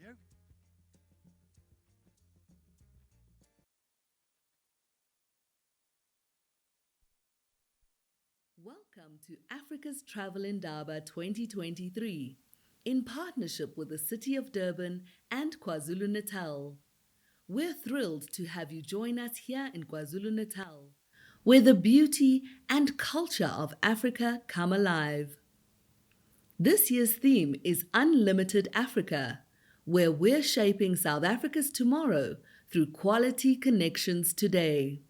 Video. Welcome to Africa's Travel Indaba 2023, in partnership with the City of Durban and KwaZulu-Natal. We're thrilled to have you join us here in KwaZulu-Natal, where the beauty and culture of Africa come alive. This year's theme is Unlimited Africa, where we're shaping South Africa's tomorrow through quality connections today.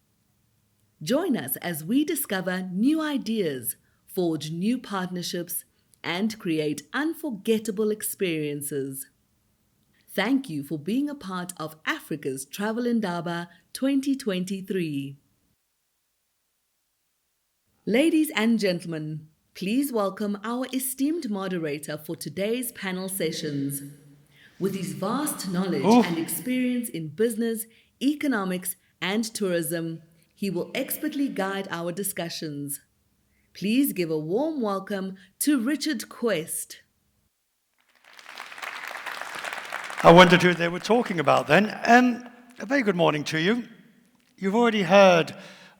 Join us as we discover new ideas, forge new partnerships, and create unforgettable experiences. Thank you for being a part of Africa's Travel Indaba 2023. Ladies and gentlemen, please welcome our esteemed moderator for today's panel sessions. With his vast knowledge and experience in business, economics, and tourism, he will expertly guide our discussions. Please give a warm welcome to Richard Quest. I wondered who they were talking about then. A very good morning to you. You've already heard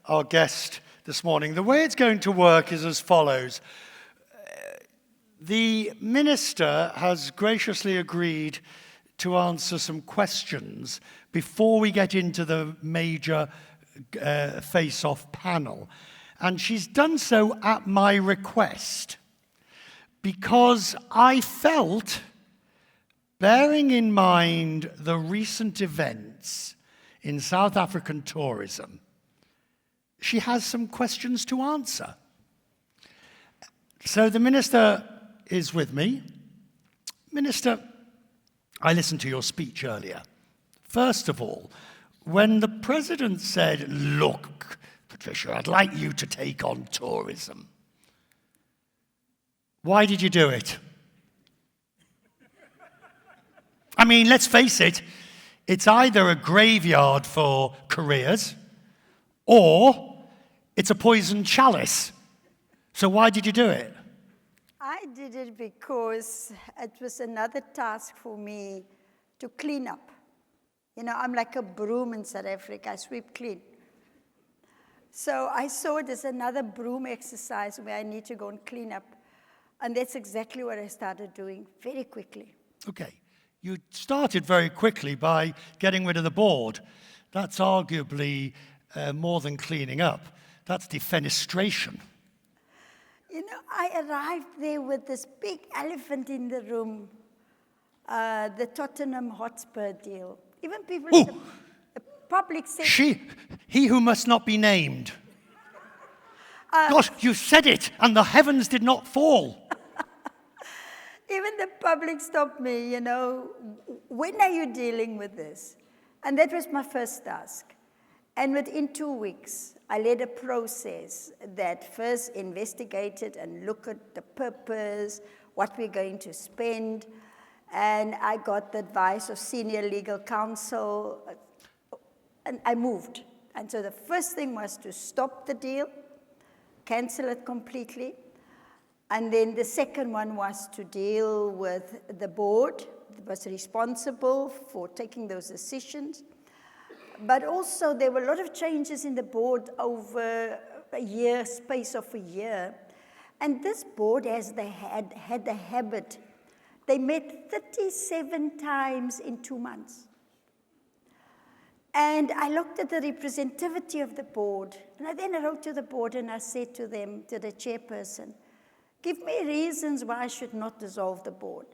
our guest this morning. The way it's going to work is as follows. The Minister has graciously agreed to answer some questions before we get into the major Faceoff panel. And she's done so at my request because I felt, bearing in mind the recent events in South African tourism, she has some questions to answer. So the Minister is with me. Minister, I listened to your speech earlier. First of all, when the President said, look, Patricia, I'd like you to take on tourism, why did you do it? I mean, let's face it, it's either a graveyard for careers or it's a poisoned chalice. So why did you do it? I did it because it was another task for me to clean up. You know, I'm like a broom in South Africa, I sweep clean. So I saw it as another broom exercise where I need to go and clean up. And that's exactly what I started doing very quickly. Okay. You started very quickly by getting rid of the board. That's arguably more than cleaning up. That's defenestration. You know, I arrived there with this big elephant in the room, the Tottenham Hotspur deal. Even people in the public said... He who must not be named. Gosh, you said it, and the heavens did not fall. Even the public stopped me, you know, when are you dealing with this? And that was my first task. And within 2 weeks, I led a process that first investigated and looked at the purpose, what we're going to spend, and I got the advice of senior legal counsel, and I moved. And so the first thing was to stop the deal, cancel it completely. And then the second one was to deal with the board that was responsible for taking those decisions. But also there were a lot of changes in the board over a space of a year. And this board had the habit. They met 37 times in 2 months. And I looked at the representativity of the board. And then I wrote to the board and I said to them, to the chairperson, give me reasons why I should not dissolve the board.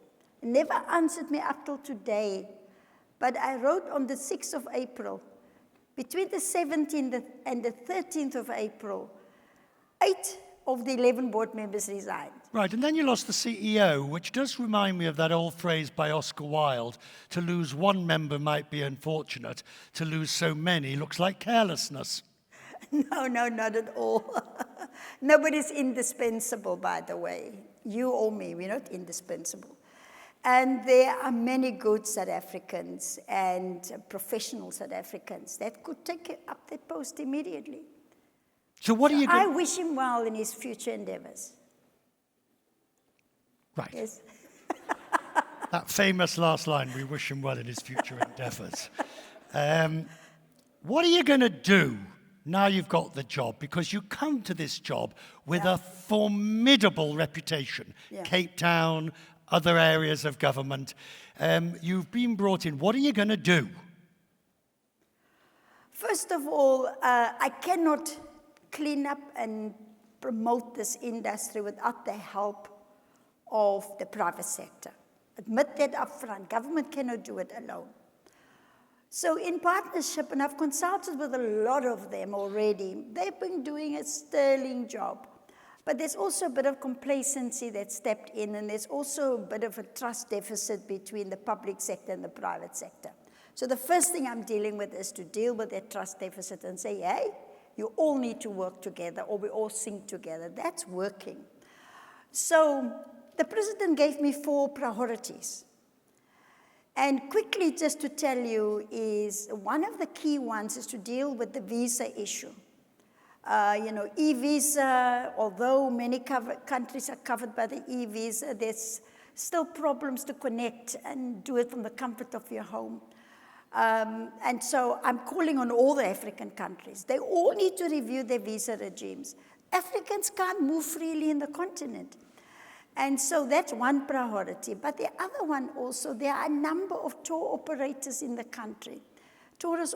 It never answered me up till today. But I wrote on the 6th of April, between the 17th and the 13th of April, 8 of the 11 board members resigned. Right, and then you lost the CEO, which does remind me of that old phrase by Oscar Wilde, to lose one member might be unfortunate, to lose so many looks like carelessness. No, not at all. Nobody's indispensable, by the way. You or me, we're not indispensable. And there are many good South Africans and professional South Africans that could take up that post immediately. So what are you doing? I wish him well in his future endeavors. Right. Yes. That famous last line, we wish him well in his future endeavours. What are you going to do now you've got the job? Because you come to this job with a formidable reputation. Yeah. Cape Town, other areas of government. You've been brought in. What are you going to do? First of all, I cannot clean up and promote this industry without the help of the private sector. Admit that up front. Government cannot do it alone. So in partnership, and I've consulted with a lot of them already, they've been doing a sterling job. But there's also a bit of complacency that stepped in, and there's also a bit of a trust deficit between the public sector and the private sector. So the first thing I'm dealing with is to deal with that trust deficit and say, hey, you all need to work together, or we all sing together. That's working. So the president gave me 4 priorities. And quickly, just to tell you, is one of the key ones is to deal with the visa issue. E-visa, although many countries are covered by the e-visa, there's still problems to connect and do it from the comfort of your home. And so I'm calling on all the African countries. They all need to review their visa regimes. Africans can't move freely in the continent. And so that's one priority. But the other one also, there are a number of tour operators in the country. Tourist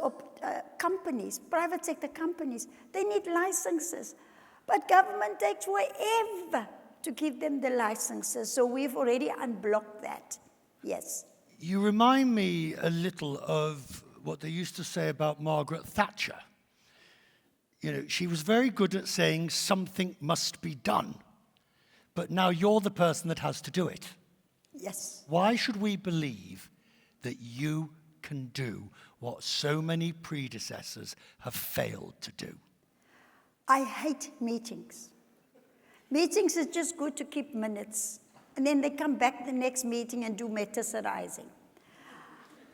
companies, private sector companies, they need licenses. But government takes forever to give them the licenses. So we've already unblocked that. Yes. You remind me a little of what they used to say about Margaret Thatcher. You know, she was very good at saying something must be done. But now you're the person that has to do it. Yes. Why should we believe that you can do what so many predecessors have failed to do? I hate meetings. Meetings is just good to keep minutes. And then they come back the next meeting and do metasarizing.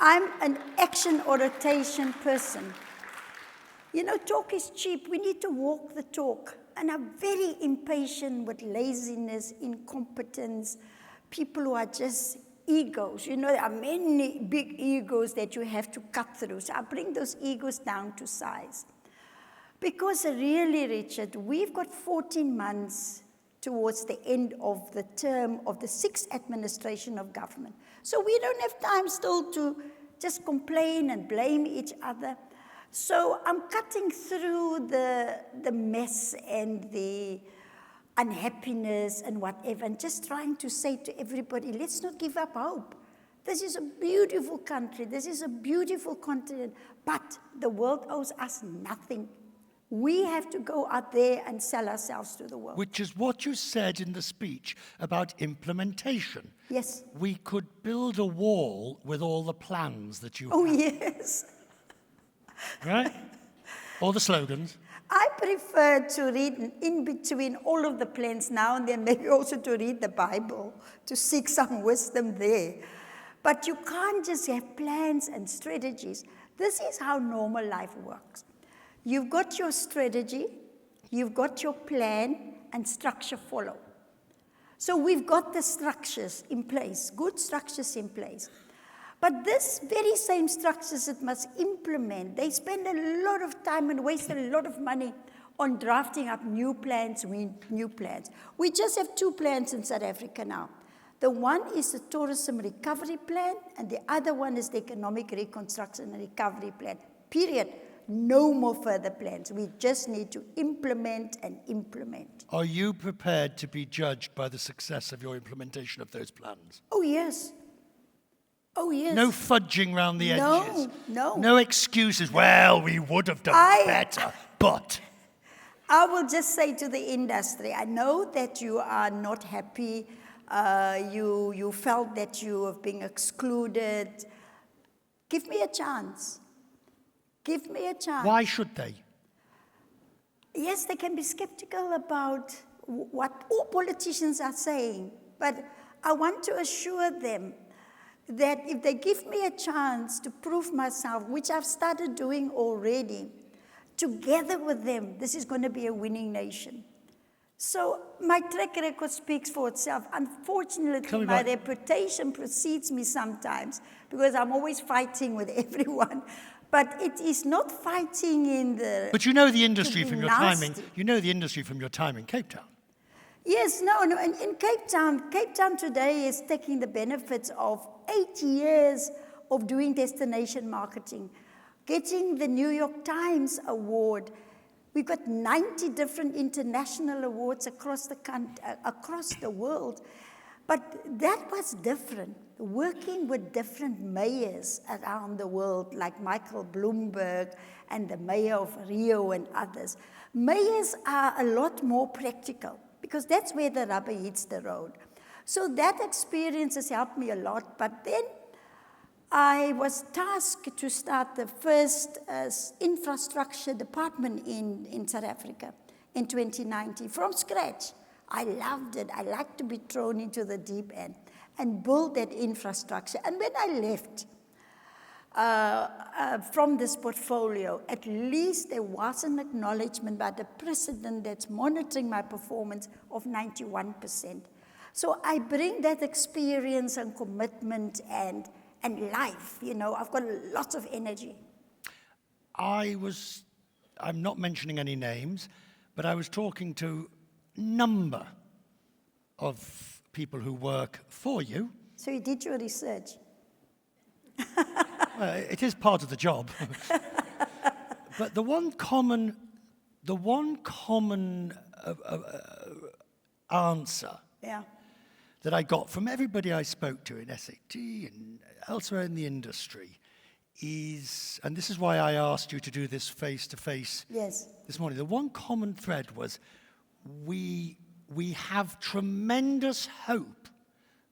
I'm an action-orientation person. You know, talk is cheap. We need to walk the talk. And I'm very impatient with laziness, incompetence, people who are just egos. You know, there are many big egos that you have to cut through. So I bring those egos down to size. Because really, Richard, we've got 14 months towards the end of the term of the 6th administration of government. So we don't have time still to just complain and blame each other. So I'm cutting through the mess and the unhappiness and whatever, and just trying to say to everybody, let's not give up hope. This is a beautiful country. This is a beautiful continent, but the world owes us nothing. We have to go out there and sell ourselves to the world. Which is what you said in the speech about implementation. Yes. We could build a wall with all the plans that you Oh, have. yes. Right? All the slogans. I prefer to read in between all of the plans now and then, maybe also to read the Bible, to seek some wisdom there. But you can't just have plans and strategies. This is how normal life works. You've got your strategy, you've got your plan, and structure follow. So we've got the structures in place, good structures in place. But this very same structures it must implement. They spend a lot of time and waste a lot of money on drafting up new plans. We just have 2 plans in South Africa now. The one is the tourism recovery plan, and the other one is the economic reconstruction and recovery plan. Period. No more further plans. We just need to implement and implement. Are you prepared to be judged by the success of your implementation of those plans? Oh, yes. Oh, yes. No fudging around the edges. No. No excuses. Well, we would have done better, but... I will just say to the industry, I know that you are not happy. You felt that you have been excluded. Give me a chance. Give me a chance. Why should they? Yes, they can be skeptical about what all politicians are saying, but I want to assure them that if they give me a chance to prove myself, which I've started doing already, together with them, this is going to be a winning nation. So my track record speaks for itself. Tell Unfortunately, me my about- reputation precedes me sometimes because I'm always fighting with everyone. But it is not fighting in the... But you know the industry be from your nasty. timing. You know the industry from your time in Cape Town. Yes, no. In Cape Town today is taking the benefits of 8 years of doing destination marketing, getting the New York Times award. We've got 90 different international awards across the world. But that was different, working with different mayors around the world, like Michael Bloomberg and the mayor of Rio and others. Mayors are a lot more practical, because that's where the rubber hits the road. So that experience has helped me a lot. But then I was tasked to start the first infrastructure department in South Africa in 2019 from scratch. I loved it. I like to be thrown into the deep end and build that infrastructure. And when I left from this portfolio, at least there was an acknowledgement by the president that's monitoring my performance of 91%. So I bring that experience and commitment and life, you know. I've got lots of energy. I'm not mentioning any names, but I was talking to number of people who work for you. So you did your research. It is part of the job. But the one common answer Yeah. that I got from everybody I spoke to in SAT and elsewhere in the industry is, and this is why I asked you to do this face-to-face Yes. this morning, the one common thread was we have tremendous hope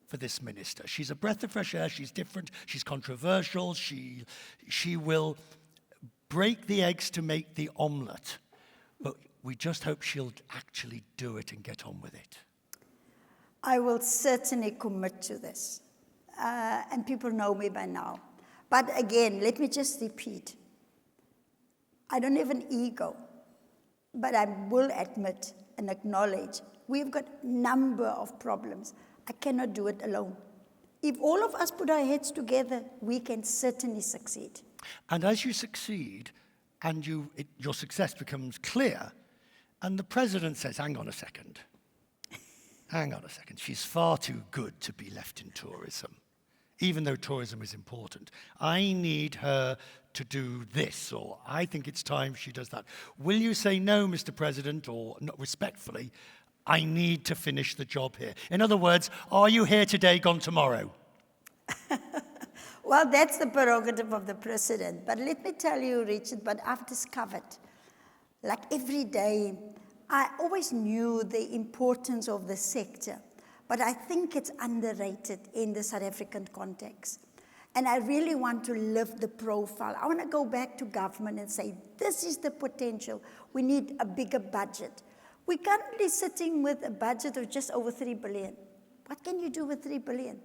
for this minister. She's a breath of fresh air, she's different, she's controversial, she will break the eggs to make the omelette, but we just hope she'll actually do it and get on with it. I will certainly commit to this. And people know me by now. But again, let me just repeat. I don't have an ego, but I will admit and acknowledge we've got a number of problems. I cannot do it alone. If all of us put our heads together, we can certainly succeed. And as you succeed, and your success becomes clear, and the president says, hang on a second, she's far too good to be left in tourism, even though tourism is important. I need her to do this, or I think it's time she does that. Will you say no, Mr. President, or not respectfully, I need to finish the job here? In other words, are you here today, gone tomorrow? Well, that's the prerogative of the president. But let me tell you, Richard, what I've discovered, like every day, I always knew the importance of the sector, but I think it's underrated in the South African context. And I really want to lift the profile. I want to go back to government and say, this is the potential. We need a bigger budget. We're currently sitting with a budget of just over 3 billion. What can you do with 3 billion?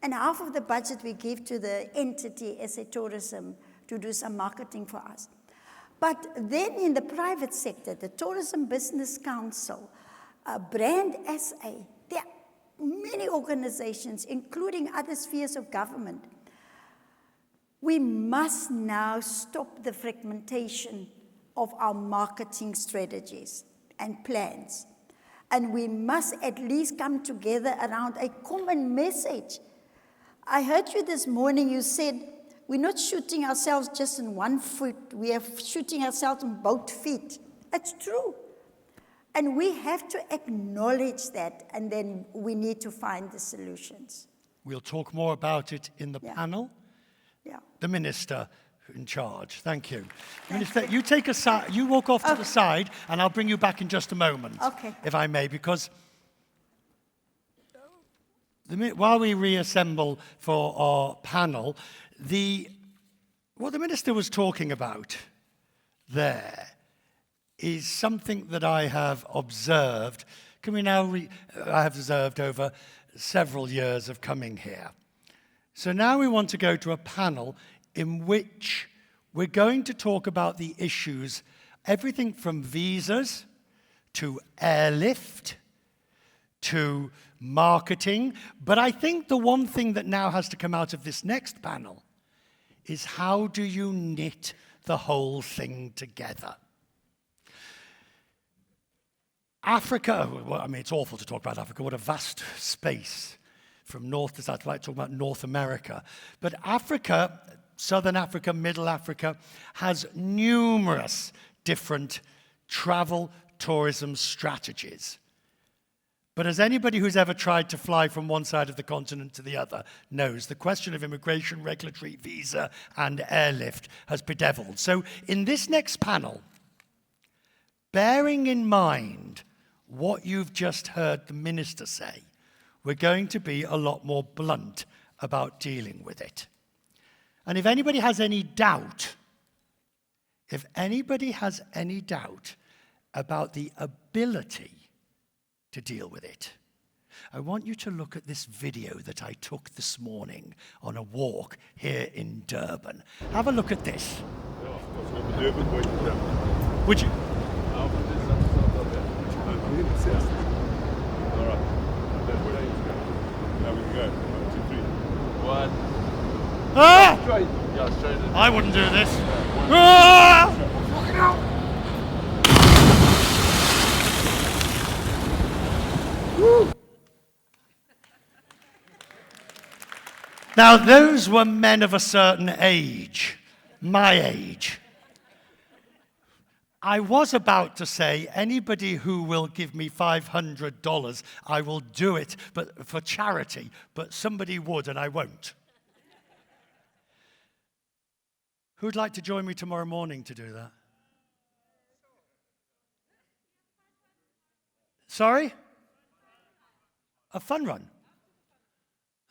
And half of the budget we give to the entity, SA Tourism, to do some marketing for us. But then in the private sector, the Tourism Business Council, Brand SA, there are many organizations, including other spheres of government. We must now stop the fragmentation of our marketing strategies and plans. And we must at least come together around a common message. I heard you this morning, you said, we're not shooting ourselves just in one foot, we are shooting ourselves on both feet. It's true. And we have to acknowledge that, and then we need to find the solutions. We'll talk more about it in the panel. Yeah. The minister in charge. Thank you. Minister, you take a side, you walk off to the side, and I'll bring you back in just a moment, if I may, because while we reassemble for our panel, what the minister was talking about there is something that I have observed. I have observed over several years of coming here. So now we want to go to a panel in which we're going to talk about the issues, everything from visas to airlift, to marketing. But I think the one thing that now has to come out of this next panel is how do you knit the whole thing together? Africa, well, I mean, it's awful to talk about Africa. What a vast space from north to south. I'd like to talk about North America. But Africa, Southern Africa, Middle Africa, has numerous different travel, tourism strategies. But as anybody who's ever tried to fly from one side of the continent to the other knows, the question of immigration, regulatory, visa, and airlift has bedeviled. So in this next panel, bearing in mind what you've just heard the minister say, we're going to be a lot more blunt about dealing with it. And if anybody has any doubt about the ability to deal with it, I want you to look at this video that I took this morning on a walk here in Durban. Have a look at this. Yeah, of course. We'll be Durban going to Durban. Would you? All right. And then where are you going? Now we can go. 1, 2, 3. 1. Ah! Try. Yeah, straight in. I wouldn't do this. Ah! Woo. Now, those were men of a certain age, my age. I was about to say, anybody who will give me $500, I will do it but for charity, but somebody would and I won't. Who'd like to join me tomorrow morning to do that? Sorry? A fun run.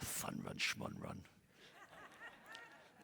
Fun run, schmun run.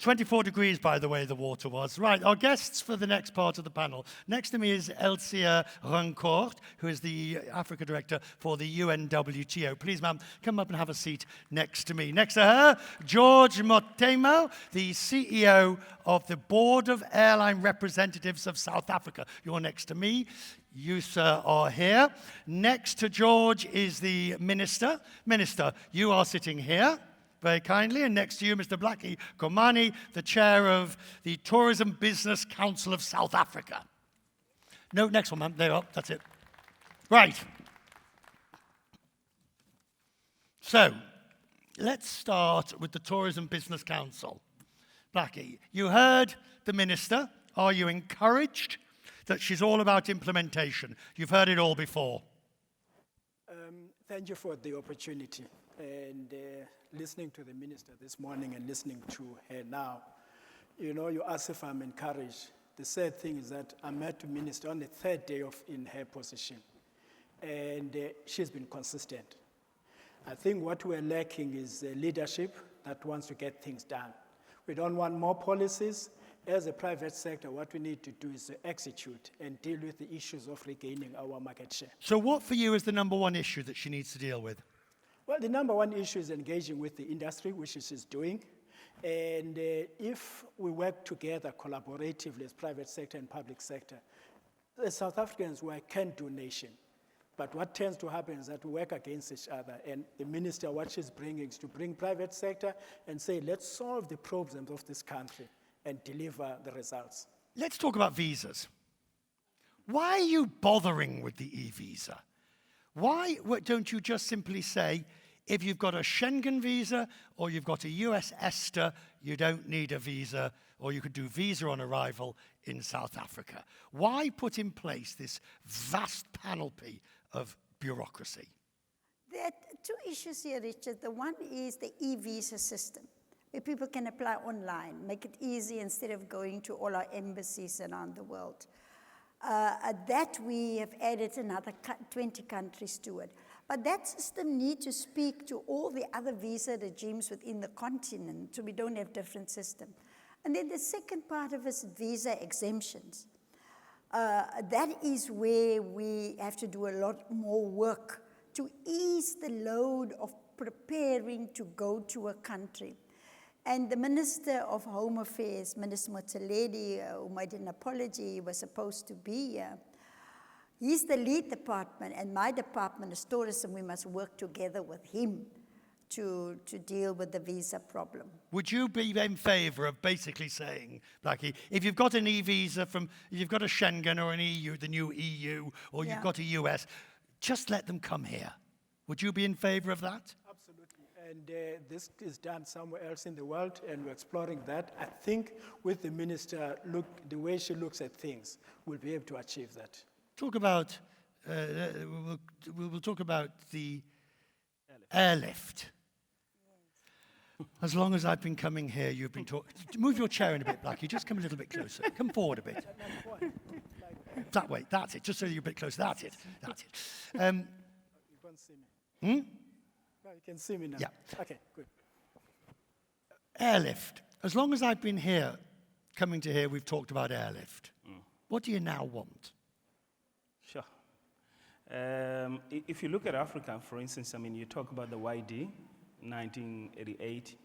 24 degrees, by the way, the water was. Right, our guests for the next part of the panel. Next to me is Elcia Grandcourt, who is the Africa Director for the UNWTO. Please, ma'am, come up and have a seat next to me. Next to her, George Mothema, the CEO of the Board of Airline Representatives of South Africa. You're next to me. You, sir, are here. Next to George is the Minister. Minister, you are sitting here. Very kindly, and next to you, Mr. Blacky Komani, the chair of the Tourism Business Council of South Africa. No, next one, ma'am. There you are. That's it. Right. So, let's start with the Tourism Business Council. Blacky, you heard the minister. Are you encouraged that she's all about implementation? You've heard it all before. Thank you for the opportunity. And listening to the minister this morning and listening to her now, you know, you ask if I'm encouraged. The sad thing is that I met the minister on the third day in her position, and she's been consistent. I think what we're lacking is leadership that wants to get things done. We don't want more policies. As a private sector, what we need to do is to execute and deal with the issues of regaining our market share. So what for you is the number one issue that she needs to deal with? Well, the number one issue is engaging with the industry, which she's doing. And if we work together collaboratively as private sector and public sector, the South Africans can do nation. But what tends to happen is that we work against each other. And the minister, what she's bringing is to bring private sector and say, let's solve the problems of this country and deliver the results. Let's talk about visas. Why are you bothering with the e-visa? Why don't you just simply say, if you've got a Schengen visa or you've got a US ESTA, you don't need a visa, or you could do visa on arrival in South Africa? Why put in place this vast panoply of bureaucracy? There are two issues here, Richard. The one is the e-visa system, where people can apply online, make it easy instead of going to all our embassies around the world. That we have added another 20 countries to it. But that system needs to speak to all the other visa regimes within the continent, so we don't have different systems. And then the second part of it is visa exemptions. That is where we have to do a lot more work to ease the load of preparing to go to a country. And the Minister of Home Affairs, Minister Mothema, who made an apology, he was supposed to be here. He's the lead department, and my department is tourism. We must work together with him to deal with the visa problem. Would you be in favour of basically saying, Blacky, if you've got an e-visa if you've got a Schengen or an EU, the new EU, or you've got a US, just let them come here? Would you be in favour of that? Absolutely. And this is done somewhere else in the world, and we're exploring that. I think with the minister, the way she looks at things, we'll be able to achieve that. Talk about, we'll talk about the airlift. As long as I've been coming here, you've been talking. Move your chair in a bit, Blacky. Just come a little bit closer. Come forward a bit. That way. That's it. Just so you're a bit closer. That's it. That's it. You can't see me. No, you can see me now. Yeah. Okay, good. Airlift. As long as I've been here, coming to here, we've talked about airlift. What do you now want? Sure. If you look at Africa, for instance, I mean, you talk about the YD, 1988,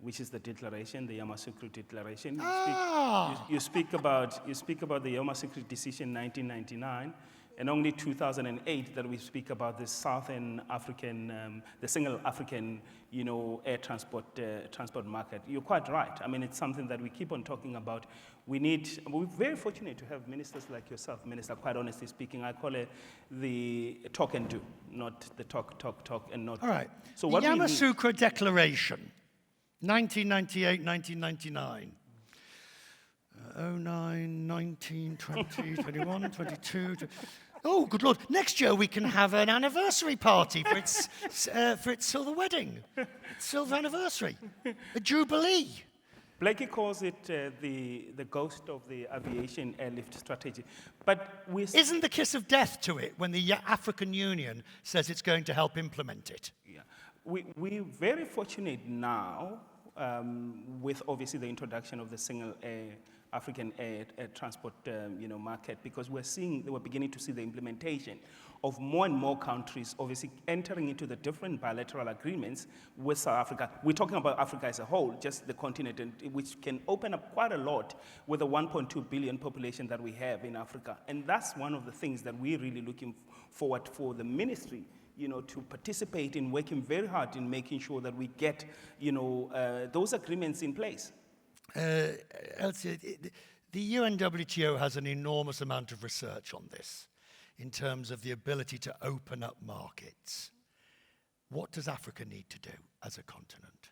which is the declaration, the Yamoussoukro Declaration. You speak about the Yamoussoukro decision, 1999, and only 2008 that we speak about the Southern African, the single African, air transport market. You're quite right. I mean, it's something that we keep on talking about. We're very fortunate to have ministers like yourself, Minister, quite honestly speaking. I call it the talk and do, not the talk and not. All right. So the what Yamoussoukro Declaration, 1998, 1999. 09, 19, 20, 21, 22. Oh, good Lord. Next year we can have an anniversary party for its silver wedding. Silver anniversary. A jubilee. Blacky calls it the ghost of the aviation airlift strategy. But isn't the kiss of death to it when the African Union says it's going to help implement it? Yeah. We're very fortunate now with obviously the introduction of the single African air transport market, because we're beginning to see the implementation of more and more countries obviously entering into the different bilateral agreements with South Africa. We're talking about Africa as a whole, just the continent, which can open up quite a lot with the 1.2 billion population that we have in Africa. And that's one of the things that we're really looking forward for the ministry, to participate in working very hard in making sure that we get, those agreements in place. Elcia, the UNWTO has an enormous amount of research on this in terms of the ability to open up markets. What does Africa need to do as a continent?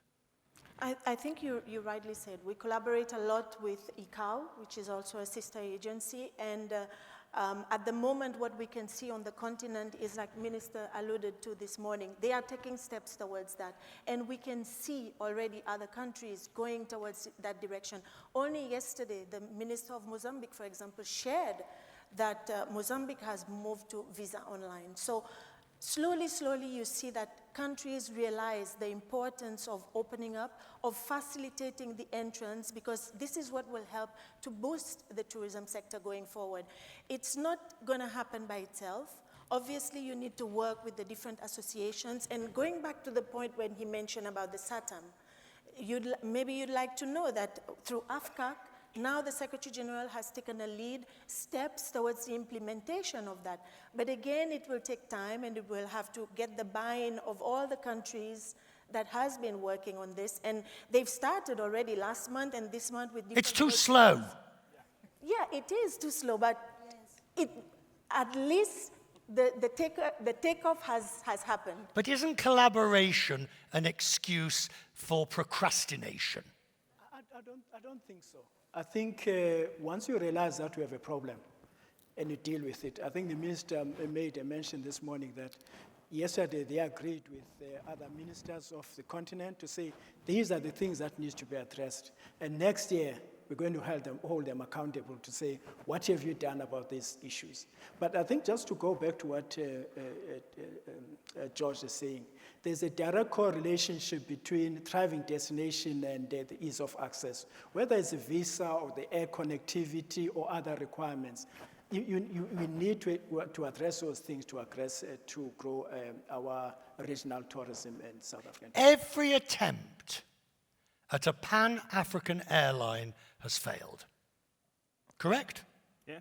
I think you rightly said. We collaborate a lot with ICAO, which is also a sister agency, and at the moment, what we can see on the continent is, like Minister alluded to this morning, they are taking steps towards that. And we can see already other countries going towards that direction. Only yesterday, the Minister of Mozambique, for example, shared that Mozambique has moved to visa online. So slowly, you see that countries realize the importance of opening up, of facilitating the entrance, because this is what will help to boost the tourism sector going forward. It's not going to happen by itself. Obviously, you need to work with the different associations. And going back to the point when he mentioned about the SATAM, maybe you'd like to know that through AFCAC, now the Secretary General has taken a lead steps towards the implementation of that. But again, it will take time, and it will have to get the buy-in of all the countries that has been working on this. And they've started already last month and this month with different... It's too slow. Yeah, it is too slow, but at least the takeoff has happened. But isn't collaboration an excuse for procrastination? I don't think so. I think once you realize that you have a problem and you deal with it, I think the minister made a mention this morning that yesterday they agreed with other ministers of the continent to say these are the things that need to be addressed. And next year, we're going to hold them accountable to say, what have you done about these issues? But I think just to go back to what George is saying, there's a direct correlationship between thriving destination and the ease of access. Whether it's a visa or the air connectivity or other requirements, we need to address those things to grow our regional tourism in South Africa. Every attempt at a pan-African airline has failed. Correct? Yeah.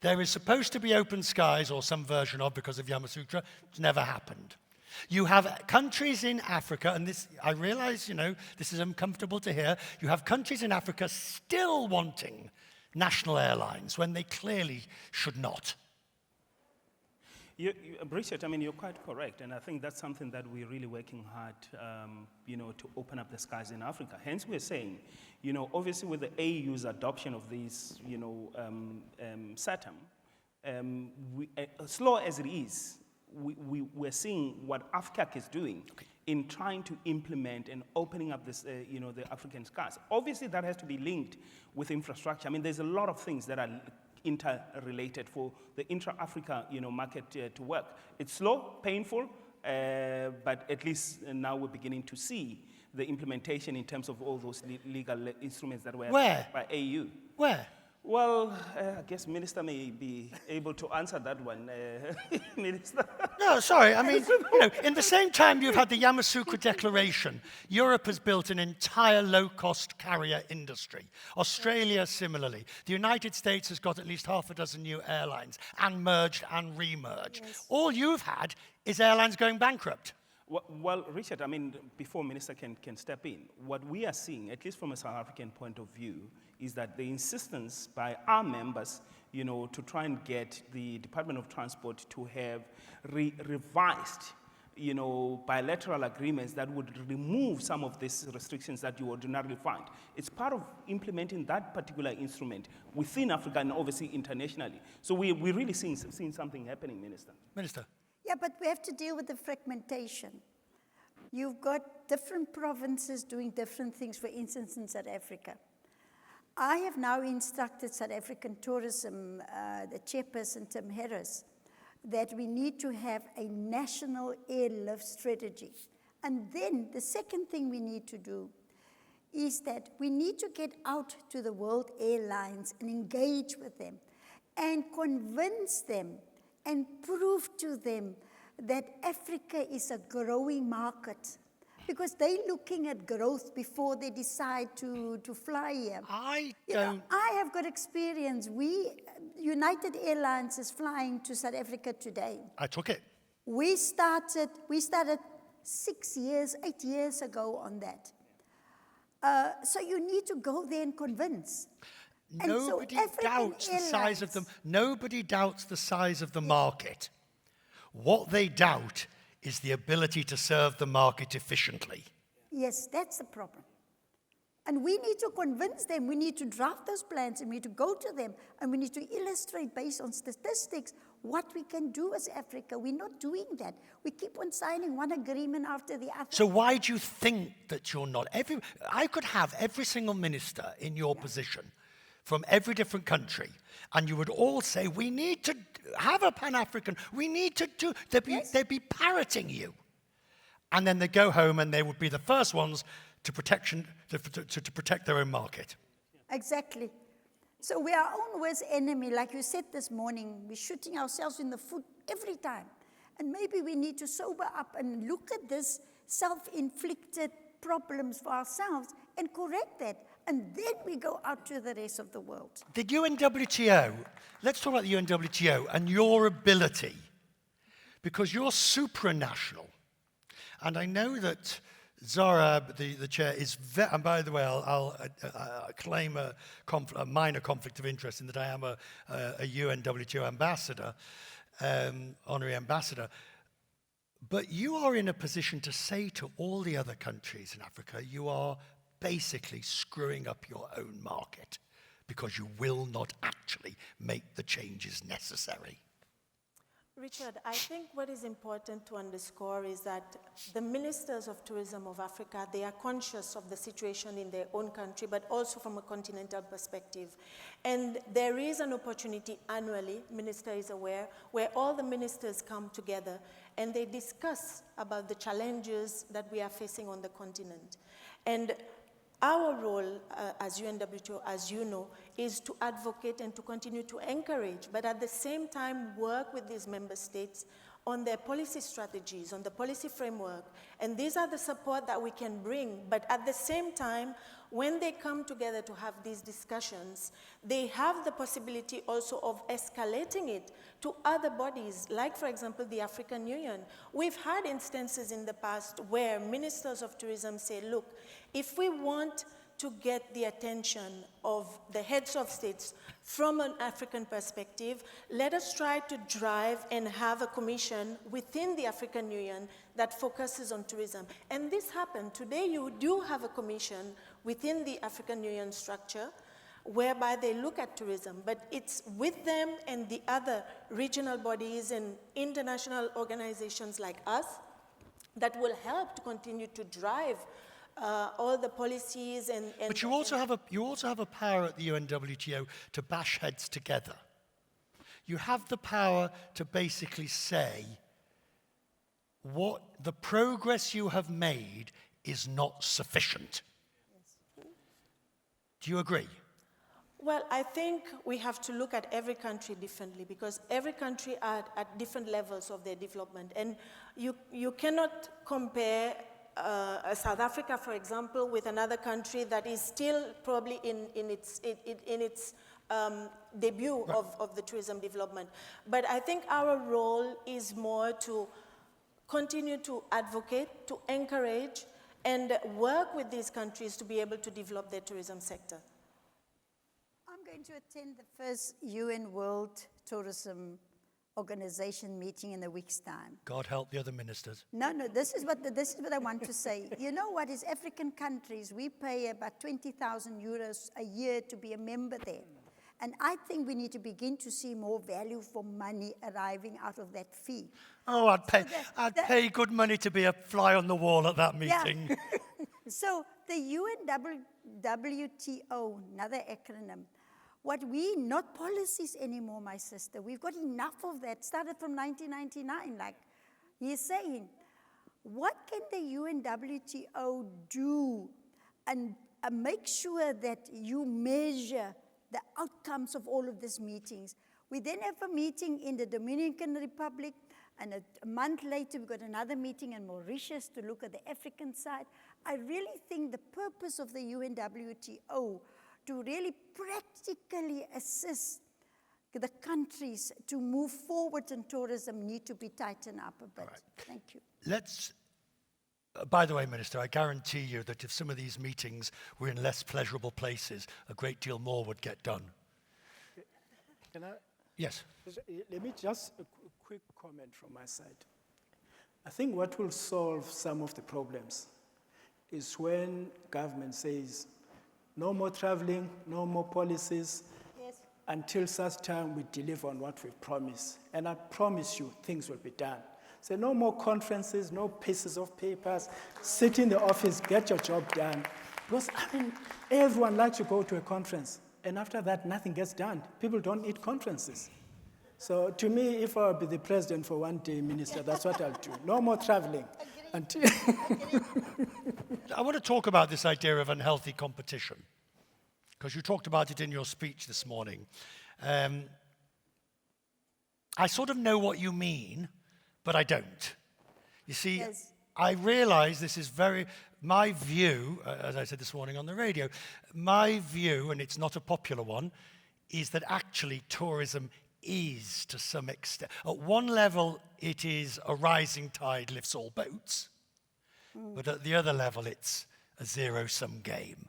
There is supposed to be open skies, or some version of, because of Yamasutra. It's never happened. You have countries in Africa, and this, I realize, this is uncomfortable to hear. You have countries in Africa still wanting national airlines when they clearly should not. Richard, you're quite correct, and I think that's something that we're really working hard, to open up the skies in Africa. Hence, we're saying, obviously with the AU's adoption of these, SATAM, slow as it is, we're seeing what AFCAC is doing in trying to implement and opening up this, the African skies. Obviously, that has to be linked with infrastructure. There's a lot of things that are interrelated for the intra-Africa, market to work. It's slow, painful, but at least now we're beginning to see the implementation in terms of all those legal instruments that were by AU. Where? Well, I guess Minister may be able to answer that one, Minister. No, sorry. In the same time you've had the Yamoussoukro Declaration, Europe has built an entire low-cost carrier industry. Australia, similarly. The United States has got at least half a dozen new airlines, and merged and re-merged. Yes. All you've had is airlines going bankrupt. Well, Richard, before Minister can step in, what we are seeing, at least from a South African point of view, is that the insistence by our members, to try and get the Department of Transport to have revised, bilateral agreements that would remove some of these restrictions that you ordinarily find. It's part of implementing that particular instrument within Africa and obviously internationally. So we're really seeing something happening, Minister. Minister. Yeah, but we have to deal with the fragmentation. You've got different provinces doing different things, for instance, in South Africa. I have now instructed South African Tourism, the chairperson, Tim Harris, that we need to have a national airlift strategy. And then the second thing we need to do is that we need to get out to the world airlines and engage with them and convince them and prove to them that Africa is a growing market, because they're looking at growth before they decide to fly here. I have got experience. United Airlines is flying to South Africa today. I took it. We started 8 years ago on that. So you need to go there and convince. Nobody doubts the size of them. Nobody doubts the size of the market. What they doubt is the ability to serve the market efficiently. Yes, that's the problem. And we need to convince them. We need to draft those plans, and we need to go to them, and we need to illustrate based on statistics what we can do as Africa. We're not doing that. We keep on signing one agreement after the other. So why do you think that you're not? I could have every single minister in your position from every different country, and you would all say, we need to have a Pan-African, we need to do, they'd be parroting you. And then they go home and they would be the first ones to protect their own market. Exactly. So we are our own worst enemy. Like you said this morning, we're shooting ourselves in the foot every time. And maybe we need to sober up and look at this self-inflicted problems for ourselves and correct that. And then we go out to the rest of the world. The UNWTO, let's talk about the UNWTO and your ability, because you're supranational. And I know that Zara, the chair, is and by the way, I'll claim a minor conflict of interest in that I am a UNWTO ambassador, honorary ambassador. But you are in a position to say to all the other countries in Africa, you are basically screwing up your own market because you will not actually make the changes necessary. Richard, I think what is important to underscore is that the ministers of tourism of Africa, they are conscious of the situation in their own country, but also from a continental perspective. And there is an opportunity annually, Minister is aware, where all the ministers come together and they discuss about the challenges that we are facing on the continent. And our role as UNWTO, as you know, is to advocate and to continue to encourage, but at the same time work with these member states on their policy strategies, on the policy framework, and these are the support that we can bring. But at the same time, when they come together to have these discussions, they have the possibility also of escalating it to other bodies, like, for example, the African Union. We've had instances in the past where ministers of tourism say, look, if we want to get the attention of the heads of states from an African perspective, let us try to drive and have a commission within the African Union that focuses on tourism. And this happened. Today you do have a commission within the African Union structure whereby they look at tourism, but it's with them and the other regional bodies and international organizations like us that will help to continue to drive all the policies and but you also have a power at the UNWTO to bash heads together. You have the power to basically say what the progress you have made is not sufficient. Yes. Do you agree? Well, I think we have to look at every country differently because every country are at different levels of their development, and you cannot compare South Africa, for example, with another country that is still probably in its debut right. of the tourism development. But I think our role is more to continue to advocate, to encourage, and work with these countries to be able to develop their tourism sector. I'm going to attend the first UN World Tourism Organization meeting in a week's time. God help the other ministers. No, this is what I want to say. You know what, as African countries, we pay about 20,000 euros a year to be a member there. And I think we need to begin to see more value for money arriving out of that fee. Oh, I'd pay good money to be a fly on the wall at that meeting. Yeah. So the UNWTO, another acronym, not policies anymore, my sister. We've got enough of that. Started from 1999, like he's saying. What can the UNWTO do and make sure that you measure the outcomes of all of these meetings? We then have a meeting in the Dominican Republic, and a month later we've got another meeting in Mauritius to look at the African side. I really think the purpose of the UNWTO to really practically assist the countries to move forward in tourism need to be tightened up a bit. Right. Thank you. By the way, Minister, I guarantee you that if some of these meetings were in less pleasurable places, a great deal more would get done. Can I? Yes. Let me just a quick comment from my side. I think what will solve some of the problems is when government says, no more traveling, no more policies, yes, until such time we deliver on what we promise. And I promise you, things will be done. So no more conferences, no pieces of papers, sit in the office, get your job done. Because, everyone likes to go to a conference, and after that, nothing gets done. People don't need conferences. So to me, if I'll be the president for one day, Minister, that's what I'll do. No more traveling. Until I want to talk about this idea of unhealthy competition, because you talked about it in your speech this morning. I sort of know what you mean, but I don't. You see, yes. I realize this is my view, as I said this morning on the radio, my view, and it's not a popular one, is that actually tourism is, to some extent, at one level, it is a rising tide lifts all boats. But at the other level, it's a zero-sum game.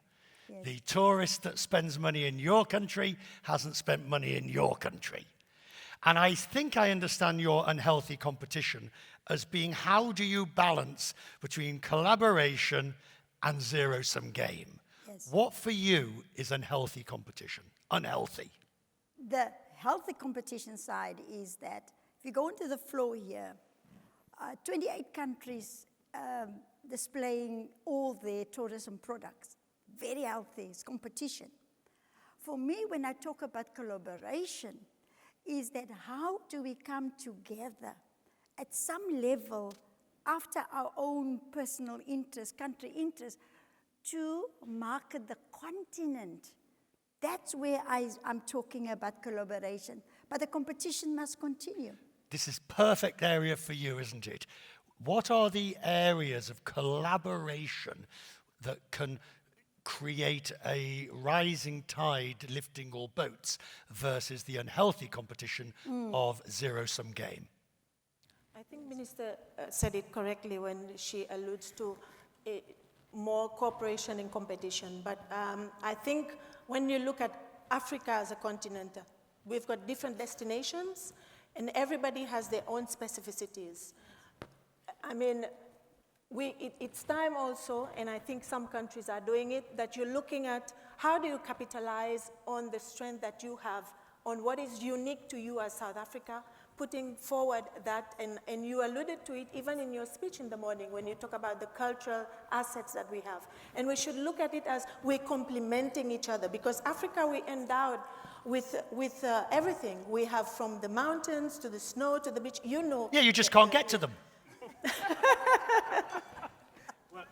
Yes. The tourist that spends money in your country hasn't spent money in your country. And I think I understand your unhealthy competition as being how do you balance between collaboration and zero-sum game? Yes. What for you is unhealthy competition? Unhealthy. The healthy competition side is that if you go into the floor here, 28 countries displaying all their tourism products. Very healthy, it's competition. For me, when I talk about collaboration, is that how do we come together at some level after our own personal interest, country interest, to market the continent. That's where I'm talking about collaboration. But the competition must continue. this is perfect area for you, isn't it? What are the areas of collaboration that can create a rising tide lifting all boats versus the unhealthy competition of zero-sum game? I think Minister said it correctly when she alludes to more cooperation and competition. But I think when you look at Africa as a continent, we've got different destinations, and everybody has their own specificities. I mean, it's time also, and I think some countries are doing it, that you're looking at how do you capitalize on the strength that you have, on what is unique to you as South Africa, putting forward that, and you alluded to it even in your speech in the morning when you talk about the cultural assets that we have. And we should look at it as we're complementing each other, because Africa, we're endowed with everything. We have from the mountains to the snow to the beach, you know. Yeah, you just can't get to them.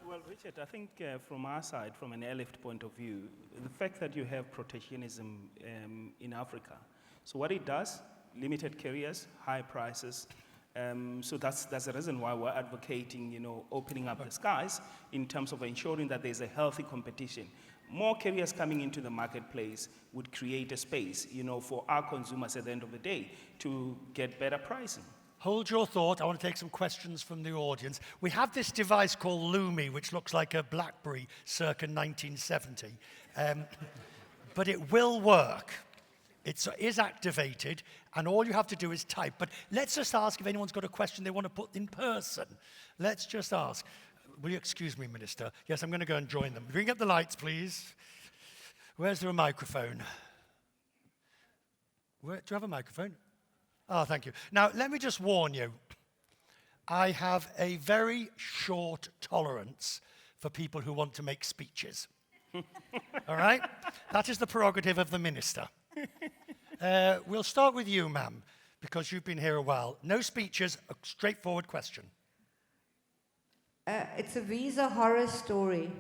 Well, Richard, I think from our side, from an airlift point of view, the fact that you have protectionism in Africa, so what it does, limited carriers, high prices, so that's the reason why we're advocating, opening up the skies in terms of ensuring that there's a healthy competition. More carriers coming into the marketplace would create a space, for our consumers at the end of the day to get better pricing. Hold your thought. I want to take some questions from the audience. We have this device called Lumi, which looks like a BlackBerry circa 1970. But it will work. It is activated, and all you have to do is type. But let's just ask if anyone's got a question they want to put in person. Let's just ask. Will you excuse me, Minister? Yes, I'm going to go and join them. Bring up the lights, please. Where's there a microphone? Do you have a microphone? Oh, thank you. Now, let me just warn you. I have a very short tolerance for people who want to make speeches. All right? That is the prerogative of the minister. We'll start with you, ma'am, because you've been here a while. No speeches, a straightforward question. It's a visa horror story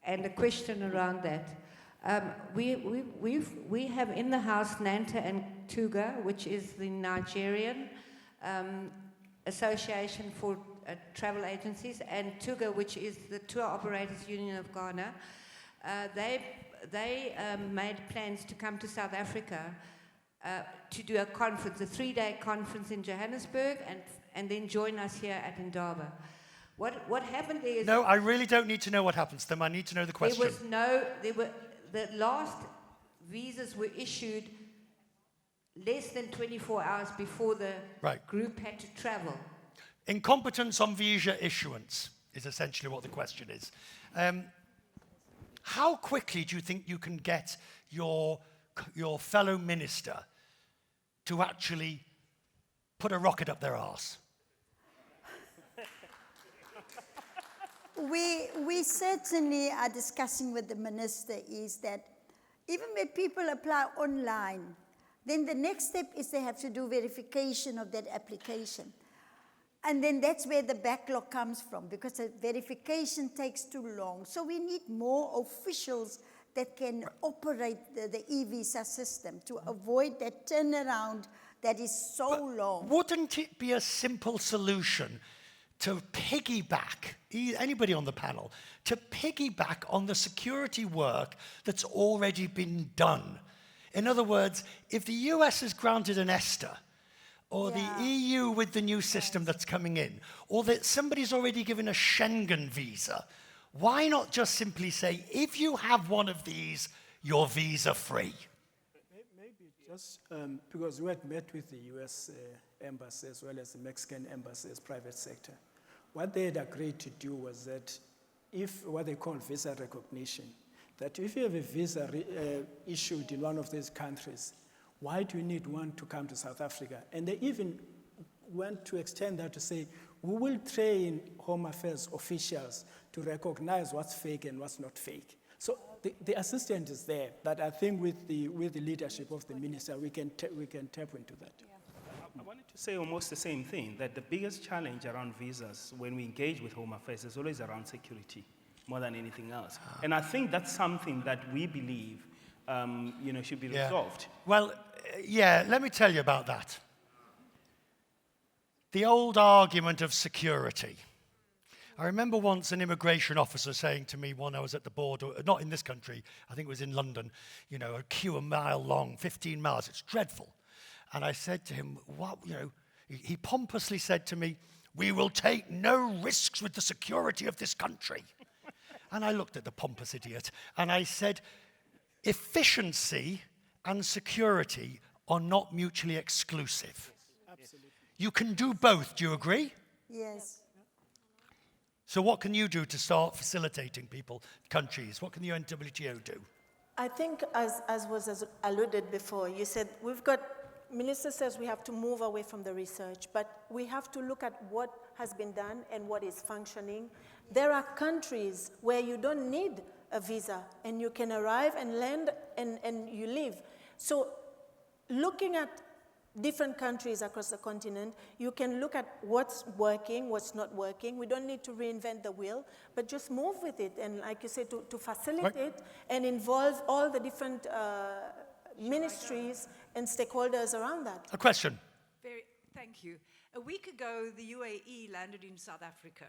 and a question around that. We have in the house Nanta and Tuga, which is the Nigerian Association for Travel Agencies, and Tuga, which is the Tour Operators Union of Ghana. They made plans to come to South Africa to do a conference, a 3-day conference in Johannesburg, and then join us here at Indaba. What happened there is... No, I really don't need to know what happens to them. I need to know the question. The last visas were issued less than 24 hours before the group had to travel. Incompetence on visa issuance is essentially what the question is. How quickly do you think you can get your fellow minister to actually put a rocket up their arse? We certainly are discussing with the minister is that even when people apply online, then the next step is they have to do verification of that application. And then that's where the backlog comes from, because the verification takes too long. So we need more officials that can operate the e-visa system to avoid that turnaround that is so long. Wouldn't it be a simple solution to piggyback, anybody on the panel, to piggyback on the security work that's already been done? In other words, if the US has granted an ESTA, or the EU with the new system that's coming in, or that somebody's already given a Schengen visa, why not just simply say, if you have one of these, you're visa free? Maybe just because we had met with the US embassy as well as the Mexican embassy's private sector. What they had agreed to do was that if what they call visa recognition, that if you have a visa issued in one of these countries, why do you need one to come to South Africa? And they even went to extend that to say, we will train Home Affairs officials to recognize what's fake and what's not fake. So the assistance is there, but I think with the leadership of the minister, we can tap into that. Yeah. I wanted to say almost the same thing, that the biggest challenge around visas when we engage with Home Affairs is always around security, more than anything else. And I think that's something that we believe should be resolved. Well, let me tell you about that. the old argument of security. I remember once an immigration officer saying to me when I was at the border, not in this country, I think it was in London, you know, a queue a mile long, 15 miles, it's dreadful. And I said to him, what, you know, he pompously said to me, "We will take no risks with the security of this country." And I looked at the pompous idiot and I said, efficiency and security are not mutually exclusive. Absolutely. You can do both, do you agree? Yes. So what can you do to start facilitating people, countries? What can the UNWTO do? I think, as was alluded before, you said Minister says we have to move away from the research, but we have to look at what has been done and what is functioning. There are countries where you don't need a visa and you can arrive and land and you live. So looking at different countries across the continent, you can look at what's working, what's not working. We don't need to reinvent the wheel, but just move with it. And like you said, to facilitate and involve all the different ministries and stakeholders around that. A question. Thank you. A week ago, the UAE landed in South Africa.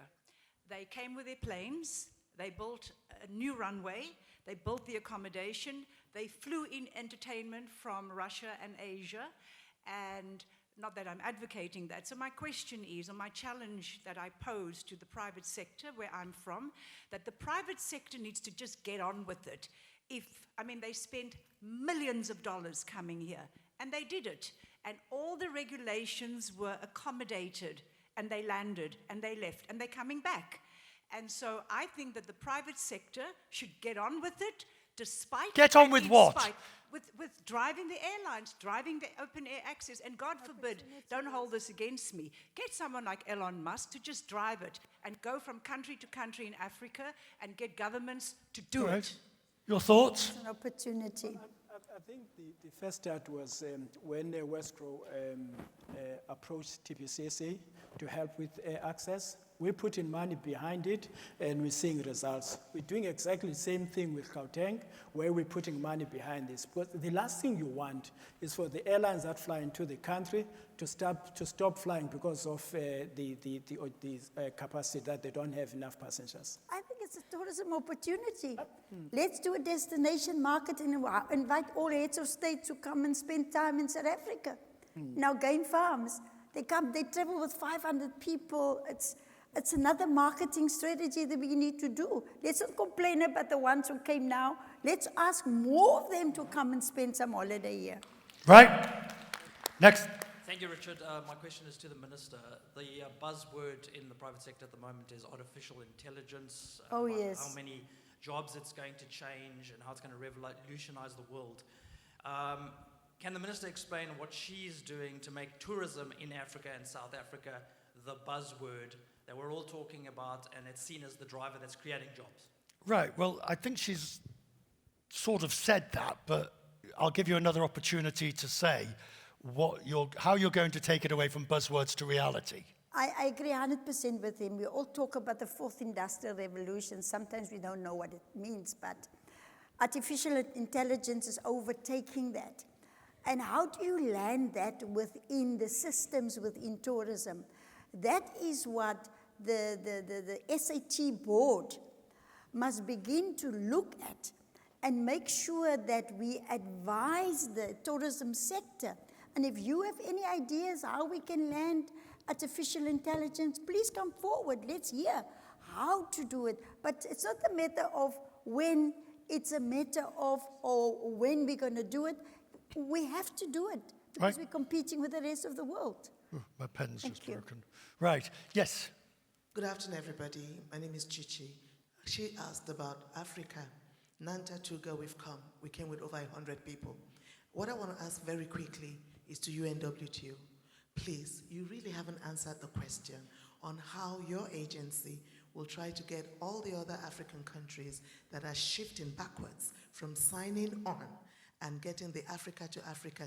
They came with their planes, they built a new runway, they built the accommodation, they flew in entertainment from Russia and Asia, and not that I'm advocating that. So my question is, or my challenge that I pose to the private sector where I'm from, that the private sector needs to just get on with it. They spent millions of dollars coming here, and they did it. And all the regulations were accommodated, and they landed, and they left, and they're coming back. And so I think that the private sector should get on with it, despite... Get on with what? With driving the airlines, driving the open air access, and God forbid, don't hold this against me. Get someone like Elon Musk to just drive it and go from country to country in Africa and get governments to do it. Your thoughts? It's an opportunity. I think the first start was when Westgrow approached TBCSA to help with air access. We're putting money behind it, and we're seeing results. We're doing exactly the same thing with Gauteng, where we're putting money behind this. But the last thing you want is for the airlines that fly into the country to stop flying because of the capacity that they don't have enough passengers. I think it's a tourism opportunity. Let's do a destination market and invite all heads of state to come and spend time in South Africa. Now, game farms, they travel with 500 people. It's another marketing strategy that we need to do. Let's not complain about the ones who came now. Let's ask more of them to come and spend some holiday here. Right. Next. Thank you, Richard. My question is to the Minister. The buzzword in the private sector at the moment is artificial intelligence. Yes. How many jobs it's going to change and how it's going to revolutionize the world. Can the Minister explain what she's doing to make tourism in Africa and South Africa the buzzword that we're all talking about, and it's seen as the driver that's creating jobs? Right, well, I think she's sort of said that, but I'll give you another opportunity to say how you're going to take it away from buzzwords to reality. I agree 100% with him. We all talk about the fourth industrial revolution. Sometimes we don't know what it means, but artificial intelligence is overtaking that. And how do you land that within the systems within tourism? That is what the SAT board must begin to look at and make sure that we advise the tourism sector. And if you have any ideas how we can land artificial intelligence, please come forward. Let's hear how to do it. But it's not a matter of when, it's a matter of when we're going to do it. We have to do it because we're competing with the rest of the world. Oh, my pen's just broken. Right, yes. Good afternoon, everybody. My name is Chichi. She asked about Africa. Nanta Tuga, we've come. We came with over 100 people. What I want to ask very quickly is to UNWTO. Please, you really haven't answered the question on how your agency will try to get all the other African countries that are shifting backwards from signing on and getting the Africa